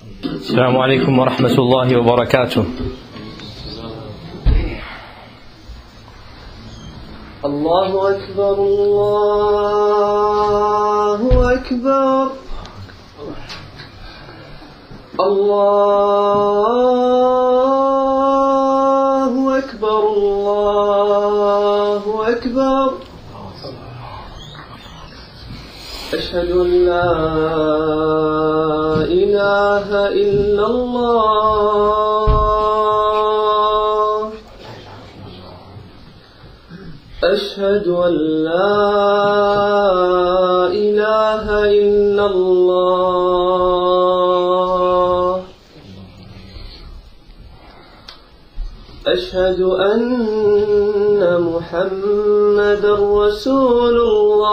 السلام عليكم ورحمة الله وبركاته. الله أكبر الله أكبر الله أكبر الله أكبر. أشهد أن لا إله إلا الله. أشهد أن لا إله إلا الله. أشهد أن محمدا رسول الله.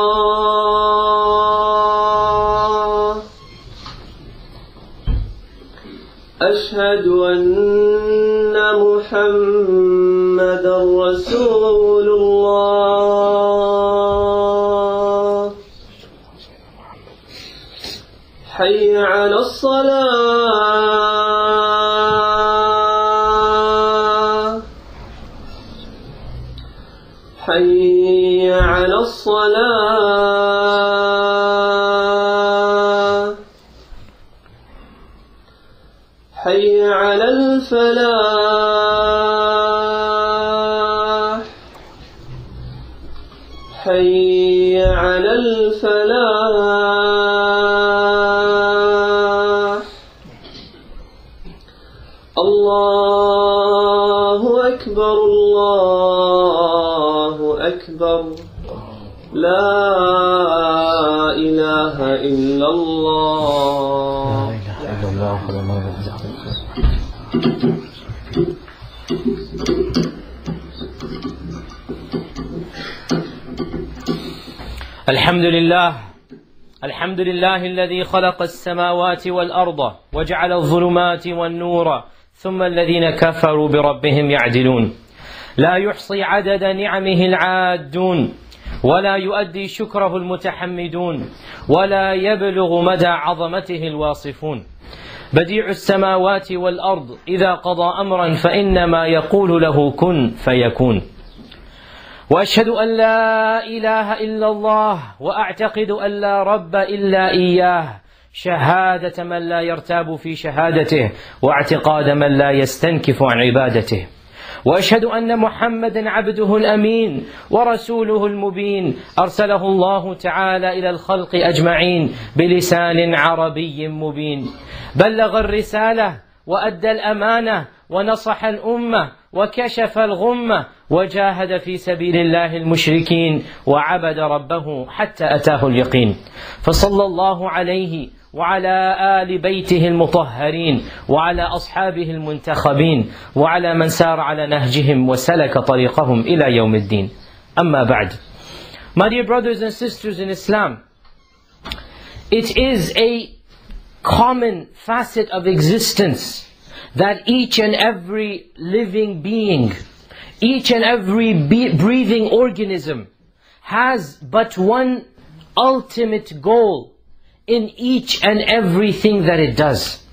أشهد أن محمدا رسول الله. حي على الصلاة. حي على الصلاة. حي على الفلاح. حي على الفلاح. الله أكبر الله أكبر. لا إله إلا الله. الحمد لله الذي خلق السماوات والأرض وجعل الظلمات والنور ثم الذين كفروا بربهم يعدلون. لا يحصي عدد نعمه العادون ولا يؤدي شكره المتحمدون ولا يبلغ مدى عظمته الواصفون. بديع السماوات والأرض إذا قضى أمرا فإنما يقول له كن فيكون. وأشهد أن لا إله إلا الله وأعتقد أن لا رب إلا إياه، شهادة من لا يرتاب في شهادته واعتقاد من لا يستنكف عن عبادته. وأشهد أن محمدا عبده الأمين ورسوله المبين، أرسله الله تعالى إلى الخلق أجمعين بلسان عربي مبين. بلغ الرسالة وأدى الأمانة ونصح الأمة وكشف الغمة وجاهد في سبيل الله المشركين وعبد ربه حتى أتاه اليقين. فصلى الله عليه وعلى آل بيته المطهرين وعلى أصحابه المنتخبين وعلى من سار على نهجهم وسلك طريقهم إلى يوم الدين. أما بعد. My dear brothers and sisters in Islam, it is a common facet of existence that each and every living being, each and every breathing organism has but one ultimate goal in each and everything that it does.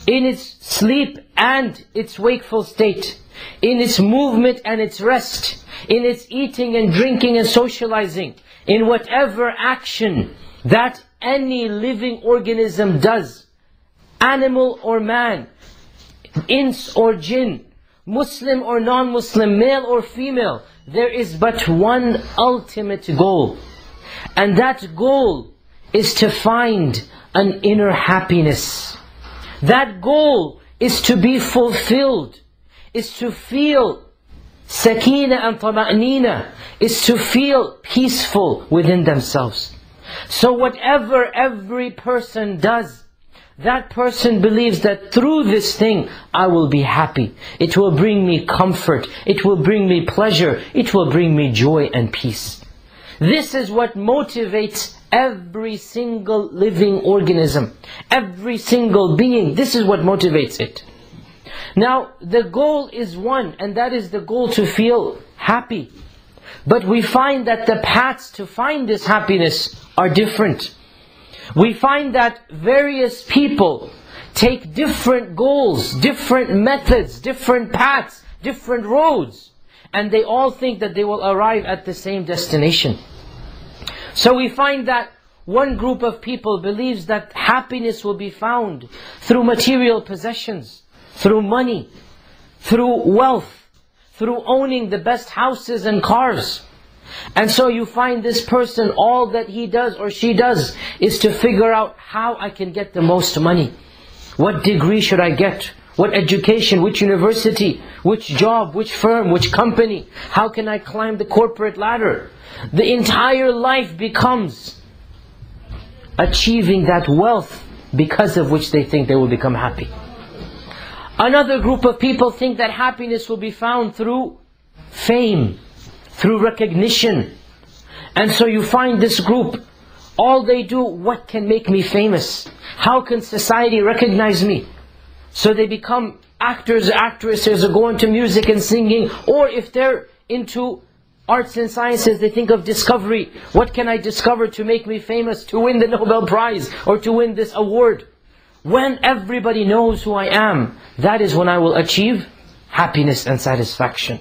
In its sleep and its wakeful state, in its movement and its rest, in its eating and drinking and socializing, in whatever action that any living organism does, animal or man, ins or jinn, Muslim or non-Muslim, male or female, there is but one ultimate goal. And that goal is to find an inner happiness. That goal is to be fulfilled, is to feel sakina and tama'nina, is to feel peaceful within themselves. So whatever every person does, that person believes that through this thing I will be happy. It will bring me comfort. It will bring me pleasure. It will bring me joy and peace. This is what motivates every single living organism, every single being. This is what motivates it. Now, the goal is one, and that is the goal to feel happy. But we find that the paths to find this happiness are different. We find that various people take different goals, different methods, different paths, different roads, and they all think that they will arrive at the same destination. So we find that one group of people believes that happiness will be found through material possessions, through money, through wealth, through owning the best houses and cars. And so you find this person, all that he does or she does is to figure out how I can get the most money. What degree should I get? What education? Which university? Which job? Which firm? Which company? How can I climb the corporate ladder? The entire life becomes achieving that wealth because of which they think they will become happy. Another group of people think that happiness will be found through fame, through recognition. And so you find this group, all they do, what can make me famous? How can society recognize me? So they become actors, actresses, or go into music and singing. Or if they're into arts and sciences, they think of discovery. What can I discover to make me famous, to win the Nobel Prize, or to win this award? When everybody knows who I am, that is when I will achieve happiness and satisfaction.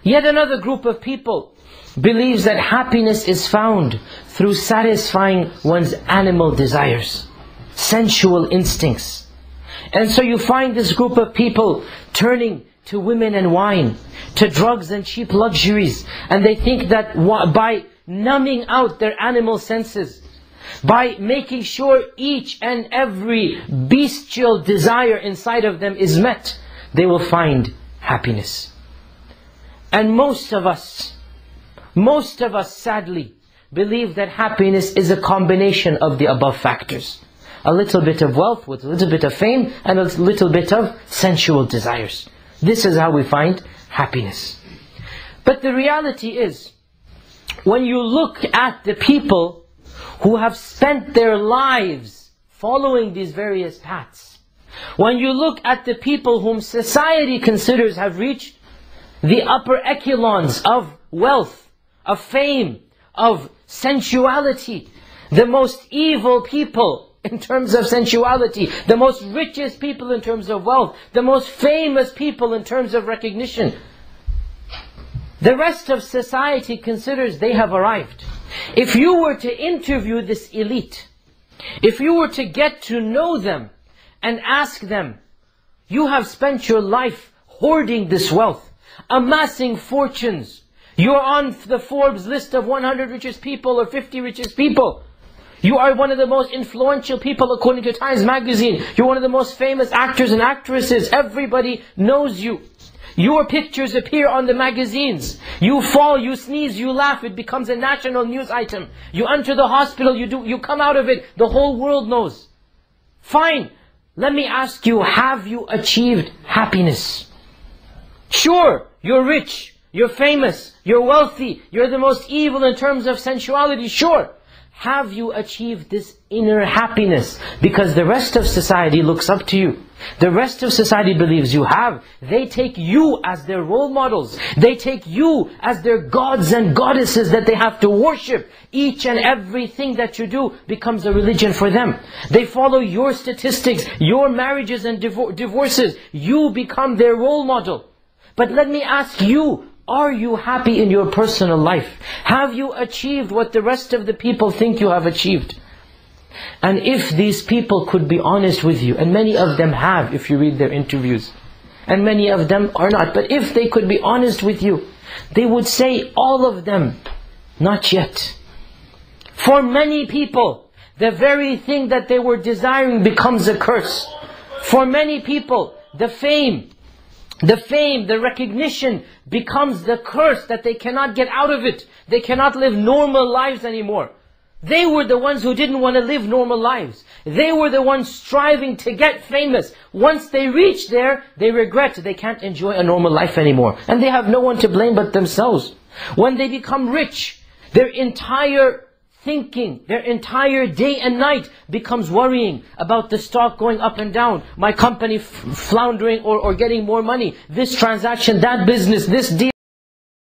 Yet another group of people believes that happiness is found through satisfying one's animal desires, sensual instincts. And so you find this group of people turning to women and wine, to drugs and cheap luxuries. And they think that by numbing out their animal senses, by making sure each and every bestial desire inside of them is met, they will find happiness. And most of us sadly believe that happiness is a combination of the above factors. A little bit of wealth with a little bit of fame and a little bit of sensual desires. This is how we find happiness. But the reality is, when you look at the people who have spent their lives following these various paths, when you look at the people whom society considers have reached the upper echelons of wealth, of fame, of sensuality, the most evil people in terms of sensuality, the most richest people in terms of wealth, the most famous people in terms of recognition, the rest of society considers they have arrived. If you were to interview this elite, if you were to get to know them and ask them, you have spent your life hoarding this wealth, amassing fortunes, you're on the Forbes list of 100 richest people or 50 richest people, you are one of the most influential people according to Times Magazine, you're one of the most famous actors and actresses, everybody knows you. Your pictures appear on the magazines. You fall, you sneeze, you laugh, it becomes a national news item. You enter the hospital, you come out of it, the whole world knows. Fine, let me ask you, have you achieved happiness? Sure, you're rich, you're famous, you're wealthy, you're the most evil in terms of sensuality, sure. Have you achieved this inner happiness? Because the rest of society looks up to you. The rest of society believes you have. They take you as their role models. They take you as their gods and goddesses that they have to worship. Each and everything that you do becomes a religion for them. They follow your statistics, your marriages and divorces. You become their role model. But let me ask you, are you happy in your personal life? Have you achieved what the rest of the people think you have achieved? And if these people could be honest with you, and many of them have if you read their interviews, and many of them are not, but if they could be honest with you, they would say, all of them, not yet. For many people, the very thing that they were desiring becomes a curse. For many people, the fame, the recognition becomes the curse that they cannot get out of it. They cannot live normal lives anymore. They were the ones who didn't want to live normal lives. They were the ones striving to get famous. Once they reach there, they regret they can't enjoy a normal life anymore. And they have no one to blame but themselves. When they become rich, their entire thinking, their entire day and night becomes worrying about the stock going up and down, my company floundering or getting more money, this transaction, that business, this deal.